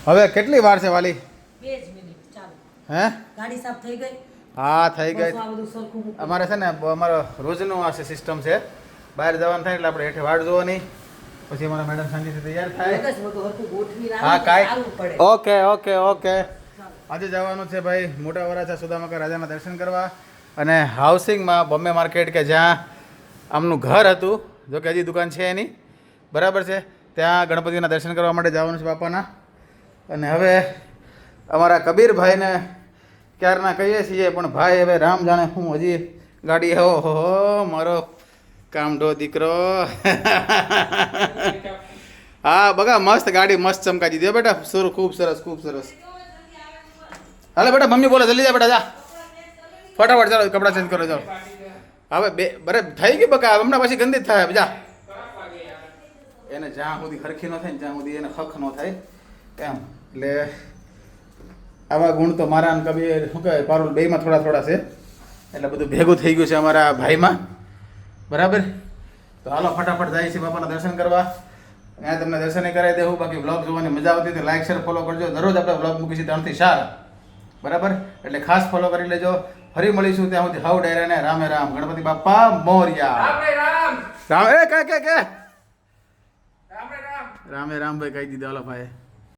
હવે કેટલી વાર છે વાલી? 2 જ મિનિટ ચાલો. હે ગાડી સાફ થઈ ગઈ? હા થઈ ગઈ. બસ આ બધું સરખું મૂકી. અમારે છે ને અમારો રોજનું આ સિસ્ટમ છે. બહાર જવાનું થાય એટલે આપણે હેઠે વાડ જોવાની, પછી અમારા મેડમ શાંતિથી તૈયાર થાય. બસ બધું હરખું ગોઠવી રાખો હા તો કાંઈ સારું પડે. Okay okay okay. આજે જવાનું છે ભાઈ મોટા વરાછા સુદામાકા રાજાના દર્શન કરવા, અને હાઉસિંગમાં બોમ્બે માર્કેટ કે જ્યાં આમનું ઘર હતું, જો કે હજી દુકાન છે એની, બરાબર છે, ત્યાં ગણપતિના દર્શન કરવા માટે જવાનું છે બાપાના. અને હવે અમારા કબીરભાઈને ક્યારના કહીએ છીએ, પણ ભાઈ હવે રામ જાણે હું હજી ગાડી હો મારો કામઢો દીકરો. હા બગા મસ્ત ગાડી મસ્ત ચમકાવી દીધી બેટા. ખૂબ સરસ ખૂબ સરસ. હાલે બેટા મમ્મી બોલે જલ્દી જા બેટા જા ફટાફટ. ચાલો કપડાં ચેન્જ કરો ચાલો. હવે બરે થઈ ગઈ બકા, હમણાં પછી ગંદી જ થાય. જા એને જ્યાં સુધી ખરખી ન થાય ને ત્યાં સુધી એને હક ન થાય એમ. એટલે આવા ગુણ તો મારા અને કબીર શું કહેવાય પારુલ બેયમાં થોડા થોડા છે, એટલે બધું ભેગું થઈ ગયું છે અમારા ભાઈમાં, બરાબર. તો હાલો ફટાફટ જાય છે બાપાના દર્શન કરવા. ત્યાં તમને દર્શન કરાવી દેવું. બાકી બ્લોગ જોવાની મજા આવતી તો લાઈક શેર ફોલો કરજો. દરરોજ આપણે બ્લોગ મૂકીશું 3 થી 4, બરાબર. એટલે ખાસ ફોલો કરી લેજો. ફરી મળીશું ત્યાં સુધી. હાઉ ડાયરાને રામે રામ. ગણપતિ બાપ્પા મોર્યા. રામ એ કે રામે રામ ભાઈ કહી દીધો. હાલો ભાઈ.